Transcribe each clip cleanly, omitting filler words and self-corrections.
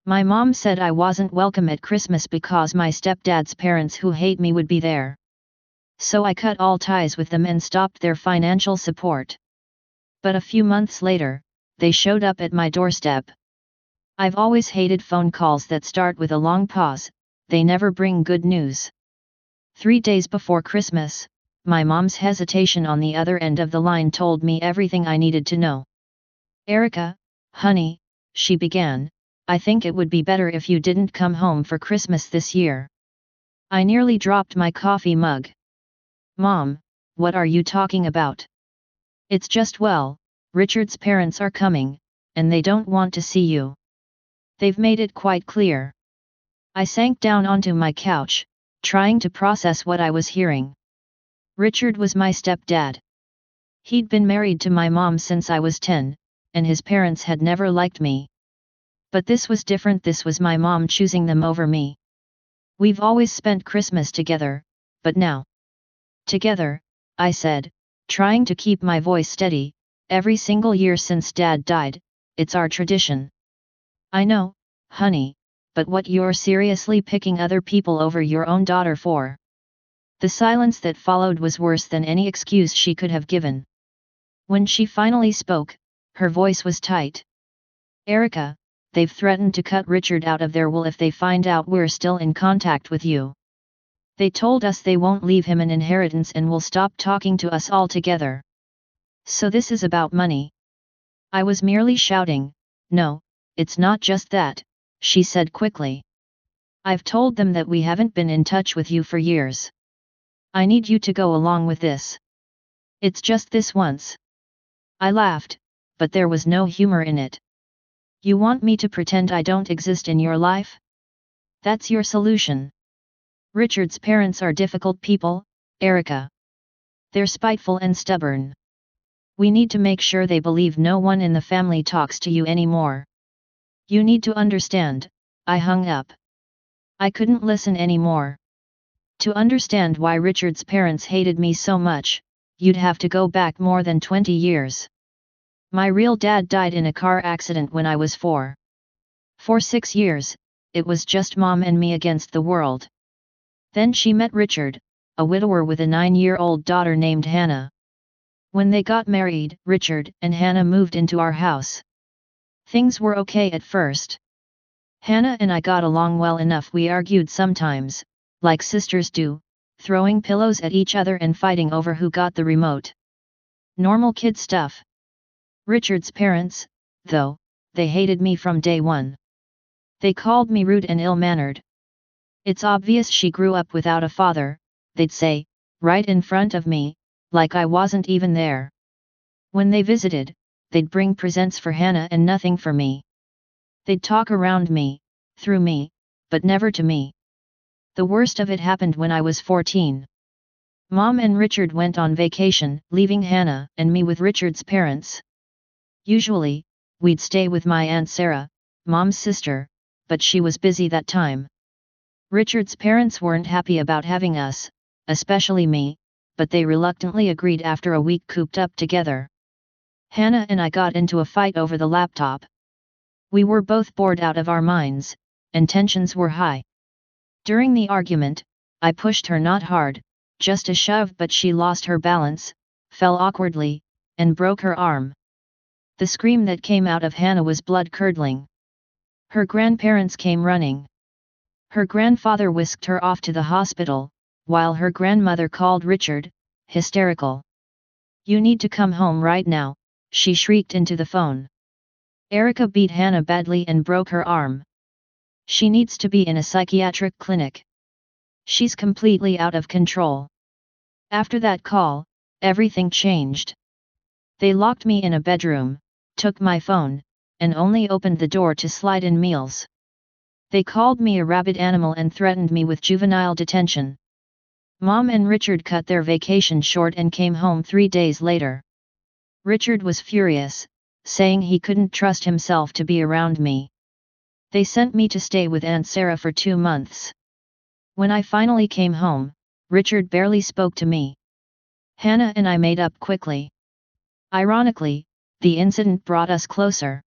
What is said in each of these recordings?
My mom said I wasn't welcome at Christmas because my stepdad's parents who hate me would be there. So I cut all ties with them and stopped their financial support. But a few months later, they showed up at my doorstep. I've always hated phone calls that start with a long pause, they never bring good news. 3 days before Christmas, my mom's hesitation on the other end of the line told me everything I needed to know. "Erica, honey," she began, "I think it would be better if you didn't come home for Christmas this year." I nearly dropped my coffee mug. "Mom, what are you talking about? It's just, well, Richard's parents are coming, and they don't want to see you. They've made it quite clear." I sank down onto my couch, trying to process what I was hearing. Richard was my stepdad. He'd been married to my mom since I was 10, and his parents had never liked me. But this was different, this was my mom choosing them over me. "We've always spent Christmas together, but now." "Together," I said, trying to keep my voice steady, "every single year since Dad died, it's our tradition." "I know, honey, but what you're seriously picking other people over your own daughter for?" The silence that followed was worse than any excuse she could have given. When she finally spoke, her voice was tight. "Erica, they've threatened to cut Richard out of their will if they find out we're still in contact with you. They told us they won't leave him an inheritance and will stop talking to us altogether. So this is about money." I was merely shouting. "No, it's not just that," she said quickly. "I've told them that we haven't been in touch with you for years. I need you to go along with this. It's just this once." I laughed, but there was no humor in it. "You want me to pretend I don't exist in your life? That's your solution? Richard's parents are difficult people, Erica. They're spiteful and stubborn. We need to make sure they believe no one in the family talks to you anymore. You need to understand." I hung up. I couldn't listen anymore. To understand why Richard's parents hated me so much, you'd have to go back more than 20 years. My real dad died in a car accident when I was 4. For 6 years, it was just Mom and me against the world. Then she met Richard, a widower with a 9-year-old daughter named Hannah. When they got married, Richard and Hannah moved into our house. Things were okay at first. Hannah and I got along well enough. We argued sometimes, like sisters do, throwing pillows at each other and fighting over who got the remote. Normal kid stuff. Richard's parents, though, they hated me from day one. They called me rude and ill-mannered. "It's obvious she grew up without a father," they'd say, right in front of me, like I wasn't even there. When they visited, they'd bring presents for Hannah and nothing for me. They'd talk around me, through me, but never to me. The worst of it happened when I was 14. Mom and Richard went on vacation, leaving Hannah and me with Richard's parents. Usually, we'd stay with my Aunt Sarah, Mom's sister, but she was busy that time. Richard's parents weren't happy about having us, especially me, but they reluctantly agreed after a week cooped up together. Hannah and I got into a fight over the laptop. We were both bored out of our minds, and tensions were high. During the argument, I pushed her, not hard, just a shove, but she lost her balance, fell awkwardly, and broke her arm. The scream that came out of Hannah was blood-curdling. Her grandparents came running. Her grandfather whisked her off to the hospital, while her grandmother called Richard, hysterical. "You need to come home right now," she shrieked into the phone. "Erica beat Hannah badly and broke her arm. She needs to be in a psychiatric clinic. She's completely out of control." After that call, everything changed. They locked me in a bedroom, took my phone, and only opened the door to slide in meals. They called me a rabid animal and threatened me with juvenile detention. Mom and Richard cut their vacation short and came home 3 days later. Richard was furious, saying he couldn't trust himself to be around me. They sent me to stay with Aunt Sarah for 2 months. When I finally came home, Richard barely spoke to me. Hannah and I made up quickly. Ironically, the incident brought us closer.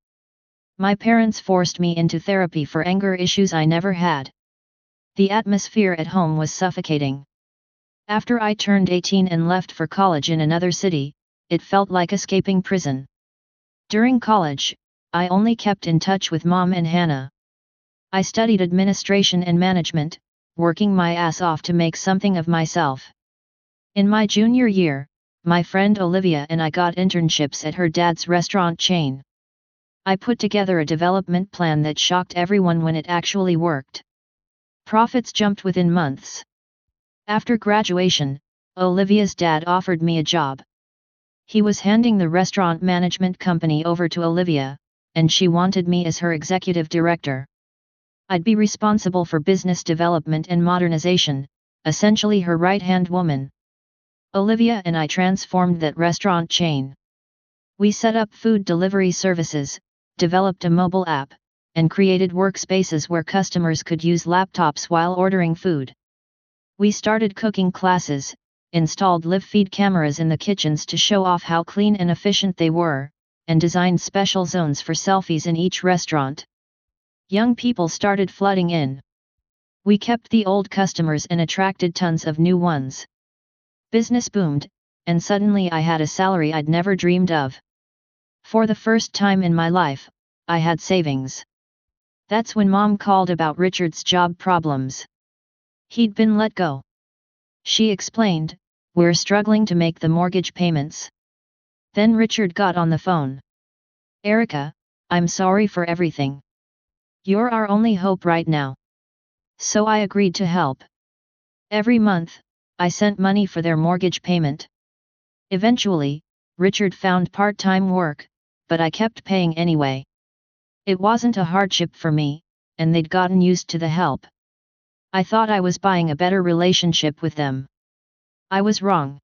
My parents forced me into therapy for anger issues I never had. The atmosphere at home was suffocating. After I turned 18 and left for college in another city, it felt like escaping prison. During college, I only kept in touch with Mom and Hannah. I studied administration and management, working my ass off to make something of myself. In my junior year, my friend Olivia and I got internships at her dad's restaurant chain. I put together a development plan that shocked everyone when it actually worked. Profits jumped within months. After graduation, Olivia's dad offered me a job. He was handing the restaurant management company over to Olivia, and she wanted me as her executive director. I'd be responsible for business development and modernization, essentially her right-hand woman. Olivia and I transformed that restaurant chain. We set up food delivery services, developed a mobile app, and created workspaces where customers could use laptops while ordering food. We started cooking classes, installed live feed cameras in the kitchens to show off how clean and efficient they were, and designed special zones for selfies in each restaurant. Young people started flooding in. We kept the old customers and attracted tons of new ones. Business boomed, and suddenly I had a salary I'd never dreamed of. For the first time in my life, I had savings. That's when Mom called about Richard's job problems. He'd been let go. She explained, "We're struggling to make the mortgage payments." Then Richard got on the phone. "Erica, I'm sorry for everything. You're our only hope right now." So I agreed to help. Every month, I sent money for their mortgage payment. Eventually, Richard found part-time work, but I kept paying anyway. It wasn't a hardship for me, and they'd gotten used to the help. I thought I was buying a better relationship with them. I was wrong.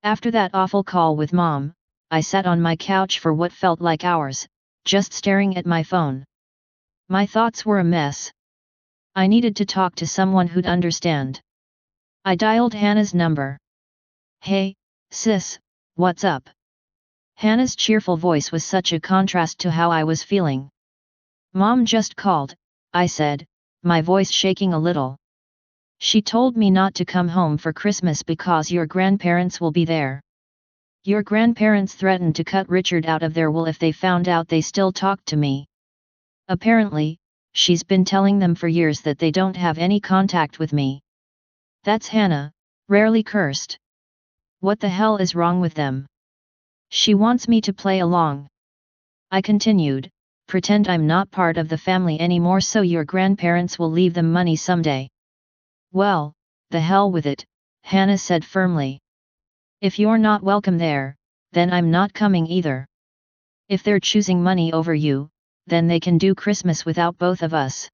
After that awful call with Mom, I sat on my couch for what felt like hours, just staring at my phone. My thoughts were a mess. I needed to talk to someone who'd understand. I dialed Hannah's number. "Hey, sis, what's up?" Hannah's cheerful voice was such a contrast to how I was feeling. "Mom just called," I said, my voice shaking a little. "She told me not to come home for Christmas because your grandparents will be there. Your grandparents threatened to cut Richard out of their will if they found out they still talked to me. Apparently, she's been telling them for years that they don't have any contact with me." That's Hannah, rarely cursed. What the hell is wrong with them? She wants me to play along. I continued, "Pretend I'm not part of the family anymore so your grandparents will leave them money someday." "Well, the hell with it," Hannah said firmly. "If you're not welcome there, then I'm not coming either. If they're choosing money over you, then they can do Christmas without both of us."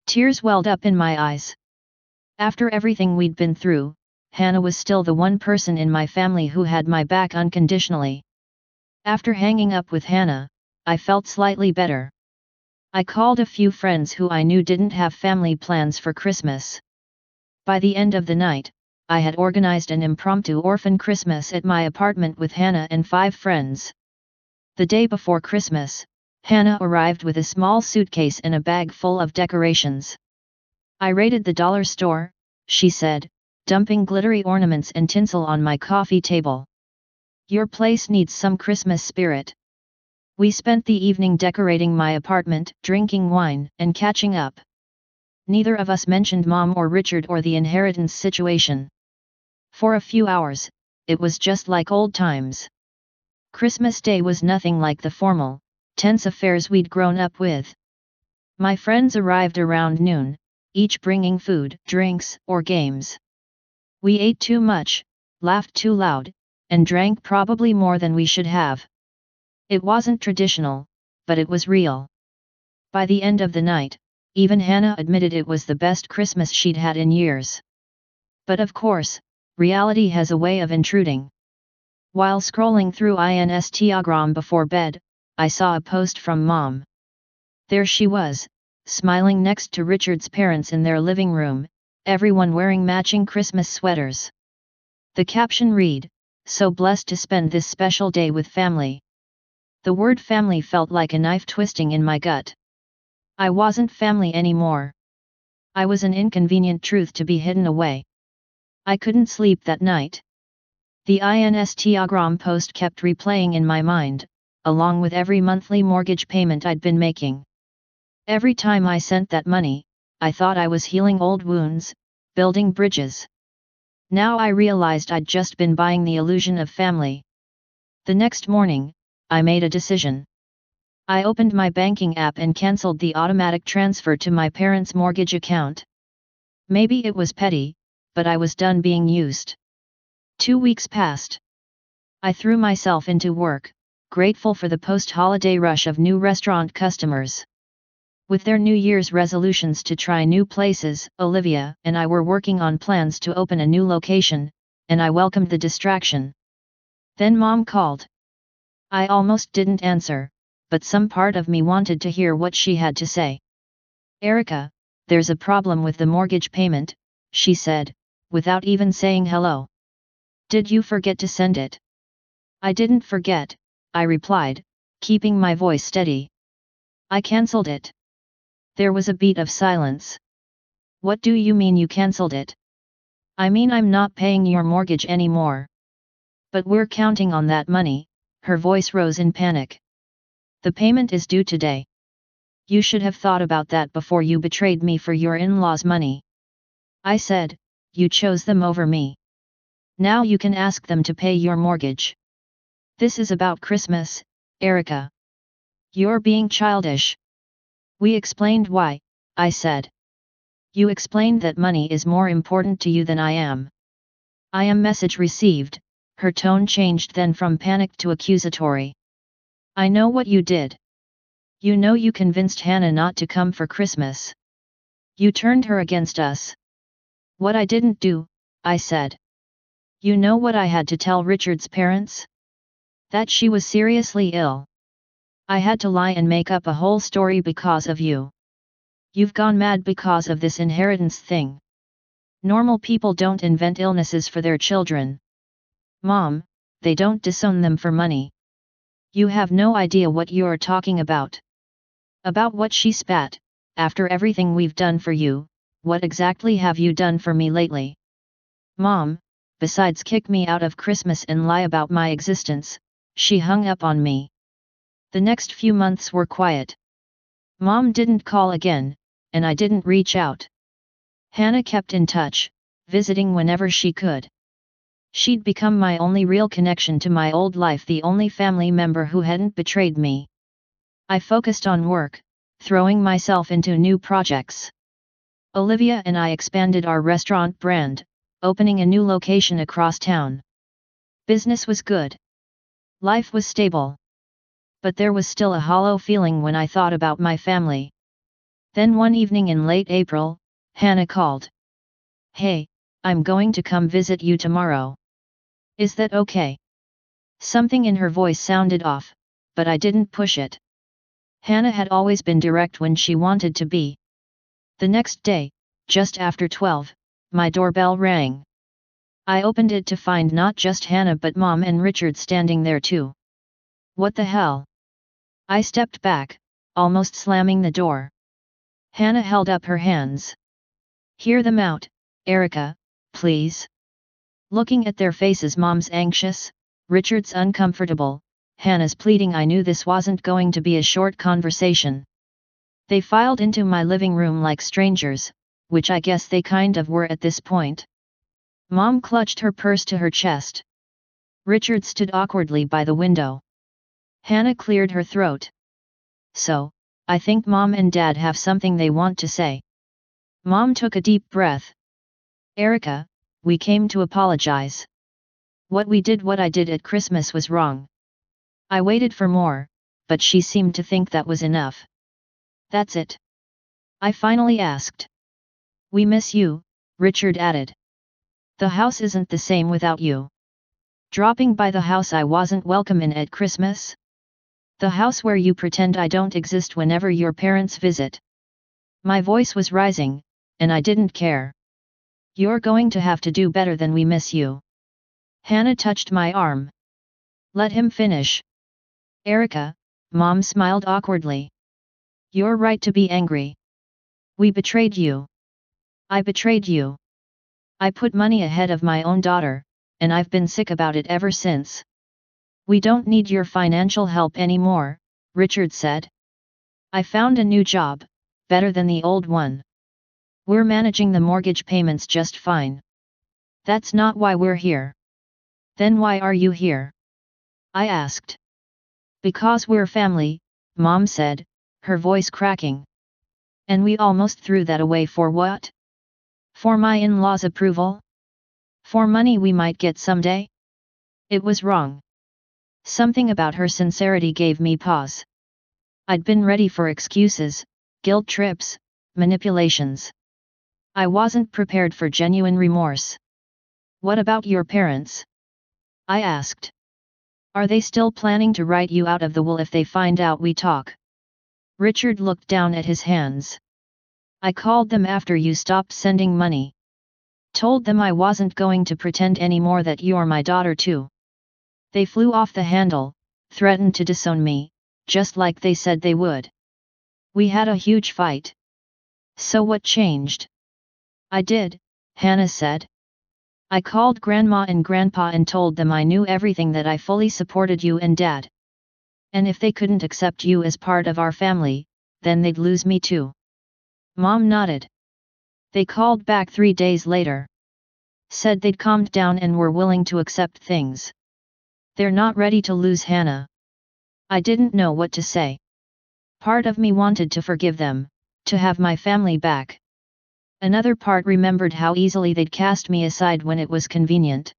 Tears welled up in my eyes. After everything we'd been through, Hannah was still the one person in my family who had my back unconditionally. After hanging up with Hannah, I felt slightly better. I called a few friends who I knew didn't have family plans for Christmas. By the end of the night, I had organized an impromptu orphan Christmas at my apartment with Hannah and 5 friends. The day before Christmas, Hannah arrived with a small suitcase and a bag full of decorations. "I raided the dollar store," she said, dumping glittery ornaments and tinsel on my coffee table. "Your place needs some Christmas spirit." We spent the evening decorating my apartment, drinking wine, and catching up. Neither of us mentioned Mom or Richard or the inheritance situation. For a few hours, it was just like old times. Christmas Day was nothing like the formal, tense affairs we'd grown up with. My friends arrived around noon, each bringing food, drinks, or games. We ate too much, laughed too loud, and drank probably more than we should have. It wasn't traditional, but it was real. By the end of the night, even Hannah admitted it was the best Christmas she'd had in years. But of course, reality has a way of intruding. While scrolling through Instagram before bed, I saw a post from Mom. There she was, smiling next to Richard's parents in their living room, everyone wearing matching Christmas sweaters. The caption read, "So blessed to spend this special day with family." The word family felt like a knife twisting in my gut. I wasn't family anymore. I was an inconvenient truth to be hidden away. I couldn't sleep that night. The Instagram post kept replaying in my mind, along with every monthly mortgage payment I'd been making. Every time I sent that money, I thought I was healing old wounds, building bridges. Now I realized I'd just been buying the illusion of family. The next morning, I made a decision. I opened my banking app and cancelled the automatic transfer to my parents' mortgage account. Maybe it was petty, but I was done being used. 2 weeks passed. I threw myself into work, grateful for the post-holiday rush of new restaurant customers. With their New Year's resolutions to try new places, Olivia and I were working on plans to open a new location, and I welcomed the distraction. Then Mom called. I almost didn't answer, but some part of me wanted to hear what she had to say. Erica, there's a problem with the mortgage payment, she said, without even saying hello. Did you forget to send it? I didn't forget, I replied, keeping my voice steady. I cancelled it. There was a beat of silence. What do you mean you cancelled it? I mean I'm not paying your mortgage anymore. But we're counting on that money, her voice rose in panic. The payment is due today. You should have thought about that before you betrayed me for your in-laws' money. I said, you chose them over me. Now you can ask them to pay your mortgage. This is about Christmas, Erica. You're being childish. We explained why, I said. You explained that money is more important to you than I am. I am message received, her tone changed then from panicked to accusatory. I know what you did. You know you convinced Hannah not to come for Christmas. You turned her against us. What I didn't do, I said. You know what I had to tell Richard's parents? That she was seriously ill. I had to lie and make up a whole story because of you. You've gone mad because of this inheritance thing. Normal people don't invent illnesses for their children. Mom, they don't disown them for money. You have no idea what you're talking about. About what? She spat. After everything we've done for you, what exactly have you done for me lately? Mom, besides kick me out of Christmas and lie about my existence, she hung up on me. The next few months were quiet. Mom didn't call again, and I didn't reach out. Hannah kept in touch, visiting whenever she could. She'd become my only real connection to my old life, the only family member who hadn't betrayed me. I focused on work, throwing myself into new projects. Olivia and I expanded our restaurant brand, opening a new location across town. Business was good. Life was stable. But there was still a hollow feeling when I thought about my family. Then one evening in late April, Hannah called. Hey, I'm going to come visit you tomorrow. Is that okay? Something in her voice sounded off, but I didn't push it. Hannah had always been direct when she wanted to be. The next day, just after 12, my doorbell rang. I opened it to find not just Hannah but Mom and Richard standing there too. What the hell? I stepped back, almost slamming the door. Hannah held up her hands. Hear them out, Erica, please. Looking at their faces, Mom's anxious, Richard's uncomfortable, Hannah's pleading, I knew this wasn't going to be a short conversation. They filed into my living room like strangers, which I guess they kind of were at this point. Mom clutched her purse to her chest. Richard stood awkwardly by the window. Hannah cleared her throat. So, I think Mom and Dad have something they want to say. Mom took a deep breath. Erica, we came to apologize. What I did at Christmas was wrong. I waited for more, but she seemed to think that was enough. That's it? I finally asked. We miss you, Richard added. The house isn't the same without you. Dropping by the house I wasn't welcome in at Christmas? The house where you pretend I don't exist whenever your parents visit. My voice was rising, and I didn't care. You're going to have to do better than we miss you. Hannah touched my arm. Let him finish. Erica, Mom smiled awkwardly. You're right to be angry. We betrayed you. I betrayed you. I put money ahead of my own daughter, and I've been sick about it ever since. We don't need your financial help anymore, Richard said. I found a new job, better than the old one. We're managing the mortgage payments just fine. That's not why we're here. Then why are you here? I asked. Because we're family, Mom said, her voice cracking. And we almost threw that away for what? For my in-laws' approval? For money we might get someday? It was wrong. Something about her sincerity gave me pause. I'd been ready for excuses, guilt trips, manipulations. I wasn't prepared for genuine remorse. What about your parents? I asked. Are they still planning to write you out of the will if they find out we talk? Richard looked down at his hands. I called them after you stopped sending money. Told them I wasn't going to pretend anymore that you're my daughter too. They flew off the handle, threatened to disown me, just like they said they would. We had a huge fight. So what changed? I did, Hannah said. I called Grandma and Grandpa and told them I knew everything, that I fully supported you and Dad. And if they couldn't accept you as part of our family, then they'd lose me too. Mom nodded. They called back 3 days later. Said they'd calmed down and were willing to accept things. They're not ready to lose Hannah. I didn't know what to say. Part of me wanted to forgive them, to have my family back. Another part remembered how easily they'd cast me aside when it was convenient.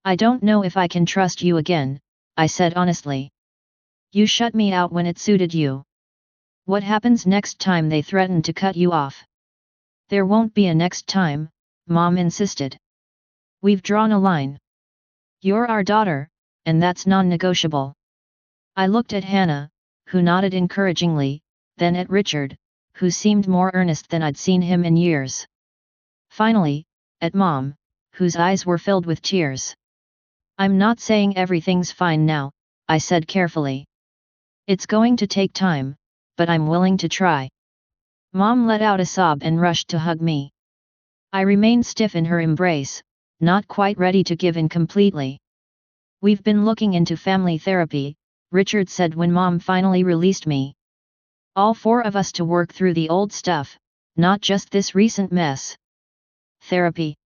I don't know if I can trust you again, I said honestly. You shut me out when it suited you. What happens next time they threaten to cut you off? There won't be a next time, Mom insisted. We've drawn a line. You're our daughter, and that's non-negotiable. I looked at Hannah, who nodded encouragingly, then at Richard, who seemed more earnest than I'd seen him in years. Finally, at Mom, whose eyes were filled with tears. I'm not saying everything's fine now, I said carefully. It's going to take time, but I'm willing to try. Mom let out a sob and rushed to hug me. I remained stiff in her embrace, not quite ready to give in completely. We've been looking into family therapy, Richard said when Mom finally released me. All 4 of us to work through the old stuff, not just this recent mess. Therapy.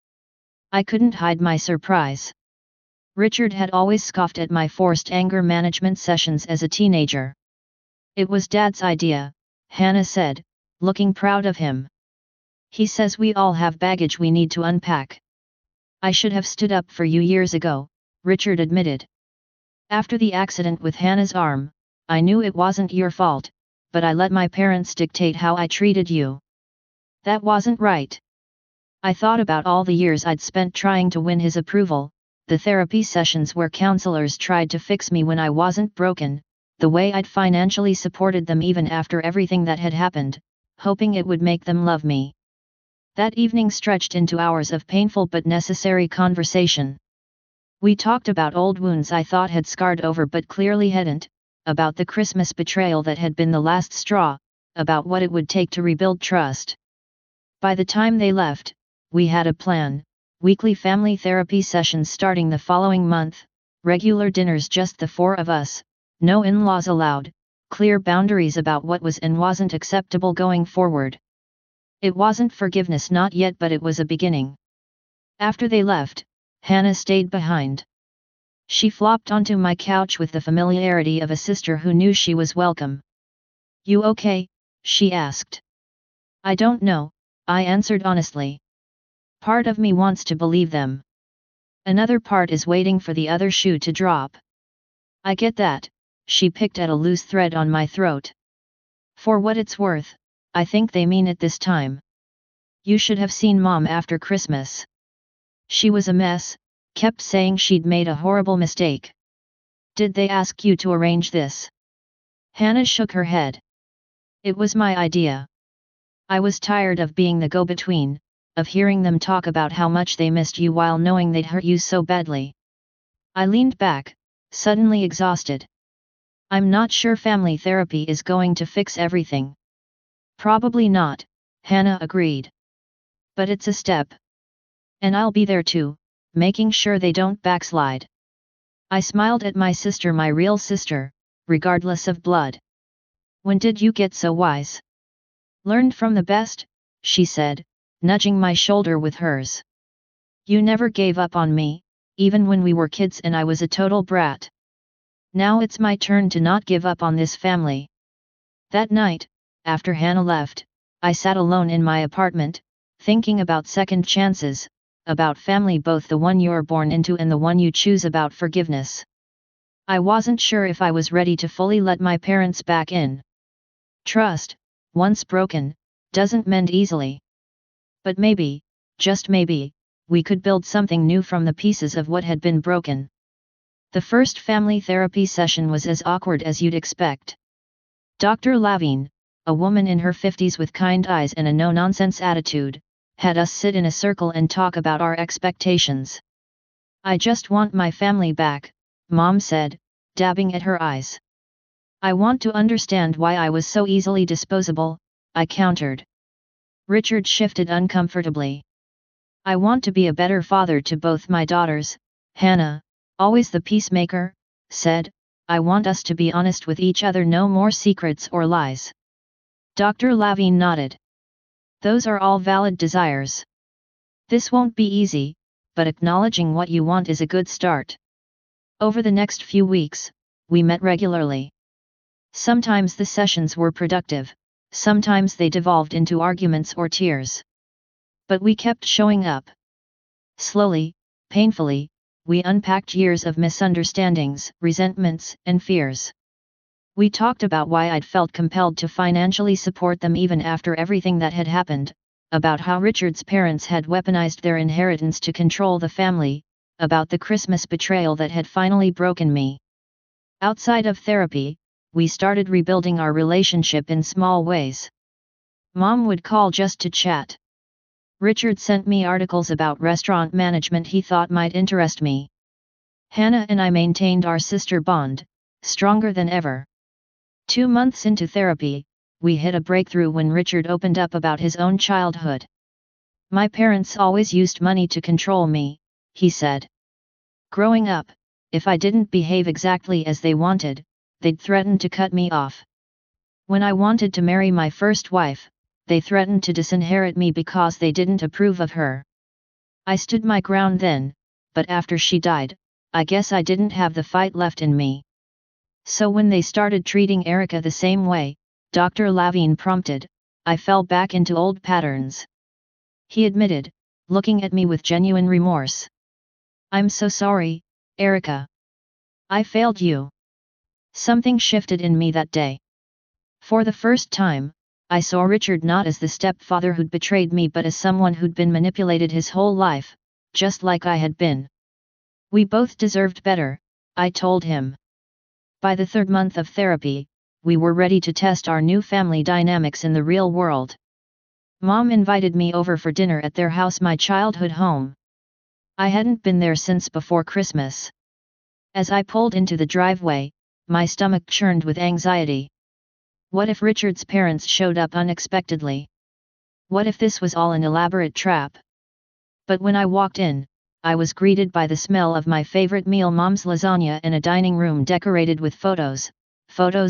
I couldn't hide my surprise. Richard had always scoffed at my forced anger management sessions as a teenager. It was Dad's idea, Hannah said, looking proud of him. He says we all have baggage we need to unpack. I should have stood up for you years ago, Richard admitted. After the accident with Hannah's arm, I knew it wasn't your fault, but I let my parents dictate how I treated you. That wasn't right. I thought about all the years I'd spent trying to win his approval, the therapy sessions where counselors tried to fix me when I wasn't broken, the way I'd financially supported them even after everything that had happened, hoping it would make them love me. That evening stretched into hours of painful but necessary conversation. We talked about old wounds I thought had scarred over but clearly hadn't, about the Christmas betrayal that had been the last straw, about what it would take to rebuild trust. By the time they left, we had a plan: weekly family therapy sessions starting the following month, regular dinners just the 4 of us, no in-laws allowed, clear boundaries about what was and wasn't acceptable going forward. It wasn't forgiveness, not yet, but it was a beginning. After they left, Hannah stayed behind. She flopped onto my couch with the familiarity of a sister who knew she was welcome. You okay? She asked. I don't know, I answered honestly. Part of me wants to believe them. Another part is waiting for the other shoe to drop. I get that, she picked at a loose thread on my throat. For what it's worth, I think they mean it this time. You should have seen Mom after Christmas. She was a mess, kept saying she'd made a horrible mistake. Did they ask you to arrange this? Hannah shook her head. It was my idea. I was tired of being the go-between, of hearing them talk about how much they missed you while knowing they'd hurt you so badly. I leaned back, suddenly exhausted. I'm not sure family therapy is going to fix everything. Probably not, Hannah agreed. But it's a step. And I'll be there too, making sure they don't backslide. I smiled at my sister, my real sister, regardless of blood. When did you get so wise? Learned from the best, she said, nudging my shoulder with hers. You never gave up on me, even when we were kids and I was a total brat. Now it's my turn to not give up on this family. That night, after Hannah left, I sat alone in my apartment, thinking about second chances, about family, both the one you're born into and the one you choose, about forgiveness. I wasn't sure if I was ready to fully let my parents back in. Trust, once broken, doesn't mend easily. But maybe, just maybe, we could build something new from the pieces of what had been broken. The first family therapy session was as awkward as you'd expect. Dr. Lavigne, a woman in her 50s with kind eyes and a no-nonsense attitude, had us sit in a circle and talk about our expectations. I just want my family back, Mom said, dabbing at her eyes. I want to understand why I was so easily disposable, I countered. Richard shifted uncomfortably. I want to be a better father to both my daughters, Hannah, always the peacemaker, said. I want us to be honest with each other, no more secrets or lies. Dr. Lavigne nodded. Those are all valid desires. This won't be easy, but acknowledging what you want is a good start. Over the next few weeks, we met regularly. Sometimes the sessions were productive, sometimes they devolved into arguments or tears. But we kept showing up. Slowly, painfully, we unpacked years of misunderstandings, resentments, and fears. We talked about why I'd felt compelled to financially support them even after everything that had happened, about how Richard's parents had weaponized their inheritance to control the family, about the Christmas betrayal that had finally broken me. Outside of therapy, we started rebuilding our relationship in small ways. Mom would call just to chat. Richard sent me articles about restaurant management he thought might interest me. Hannah and I maintained our sister bond, stronger than ever. 2 months into therapy, we hit a breakthrough when Richard opened up about his own childhood. My parents always used money to control me, he said. Growing up, if I didn't behave exactly as they wanted, they'd threaten to cut me off. When I wanted to marry my first wife, they threatened to disinherit me because they didn't approve of her. I stood my ground then, but after she died, I guess I didn't have the fight left in me. So when they started treating Erica the same way, Dr. Lavigne prompted, I fell back into old patterns. He admitted, looking at me with genuine remorse. I'm so sorry, Erica. I failed you. Something shifted in me that day. For the first time, I saw Richard not as the stepfather who'd betrayed me but as someone who'd been manipulated his whole life, just like I had been. We both deserved better, I told him. By the 3rd month of therapy, we were ready to test our new family dynamics in the real world. Mom invited me over for dinner at their house, my childhood home. I hadn't been there since before Christmas. As I pulled into the driveway, my stomach churned with anxiety. What if Richard's parents showed up unexpectedly? What if this was all an elaborate trap? But when I walked in, I was greeted by the smell of my favorite meal, Mom's lasagna, and a dining room decorated with photos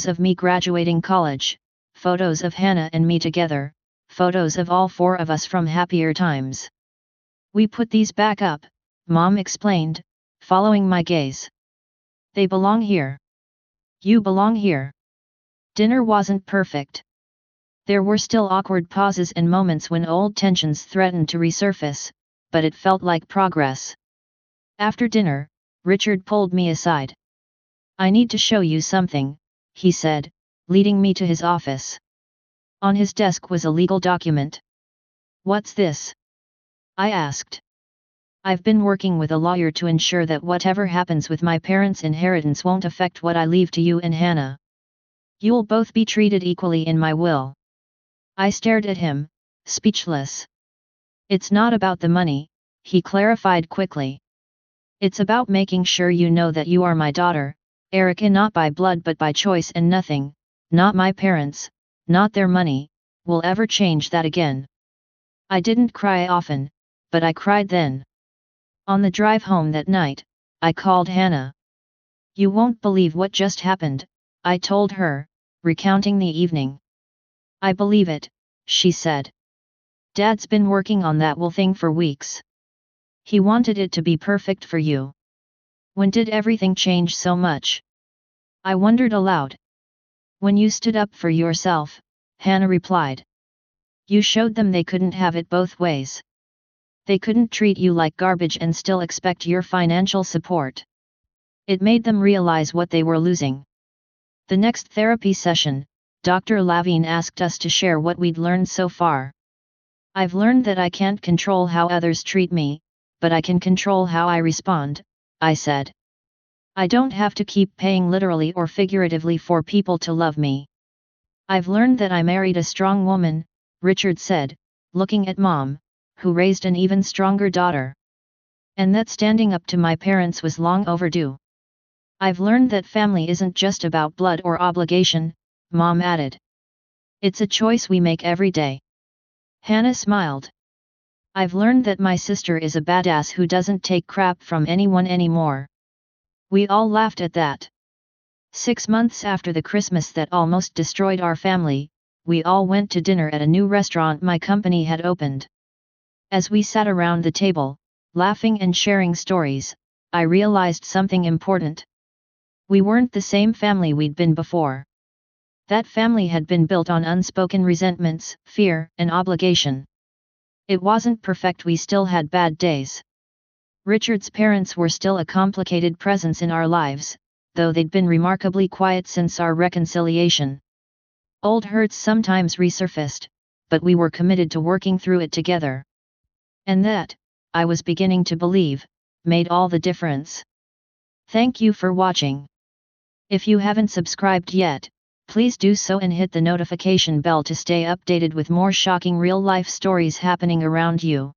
of me graduating college, photos of Hannah and me together, photos of all 4 of us from happier times. We put these back up, Mom explained, following my gaze. They belong here. You belong here. Dinner wasn't perfect. There were still awkward pauses and moments when old tensions threatened to resurface, but it felt like progress. After dinner, Richard pulled me aside. I need to show you something, he said, leading me to his office. On his desk was a legal document. What's this? I asked. I've been working with a lawyer to ensure that whatever happens with my parents' inheritance won't affect what I leave to you and Hannah. You'll both be treated equally in my will. I stared at him, speechless. It's not about the money, he clarified quickly. It's about making sure you know that you are my daughter, Erica, not by blood but by choice, and nothing, not my parents, not their money, will ever change that again. I didn't cry often, but I cried then. On the drive home that night, I called Hannah. You won't believe what just happened, I told her, recounting the evening. I believe it, she said. Dad's been working on that will thing for weeks. He wanted it to be perfect for you. When did everything change so much? I wondered aloud. When you stood up for yourself, Hannah replied. You showed them they couldn't have it both ways. They couldn't treat you like garbage and still expect your financial support. It made them realize what they were losing. The next therapy session, Dr. Lavine asked us to share what we'd learned so far. I've learned that I can't control how others treat me, but I can control how I respond, I said. I don't have to keep paying literally or figuratively for people to love me. I've learned that I married a strong woman, Richard said, looking at Mom, who raised an even stronger daughter. And that standing up to my parents was long overdue. I've learned that family isn't just about blood or obligation, Mom added. It's a choice we make every day. Hannah smiled. I've learned that my sister is a badass who doesn't take crap from anyone anymore. We all laughed at that. 6 months after the Christmas that almost destroyed our family, we all went to dinner at a new restaurant my company had opened. As we sat around the table, laughing and sharing stories, I realized something important. We weren't the same family we'd been before. That family had been built on unspoken resentments, fear, and obligation. It wasn't perfect, we still had bad days. Richard's parents were still a complicated presence in our lives, though they'd been remarkably quiet since our reconciliation. Old hurts sometimes resurfaced, but we were committed to working through it together. And that, I was beginning to believe, made all the difference. Thank you for watching. If you haven't subscribed yet, please do so and hit the notification bell to stay updated with more shocking real-life stories happening around you.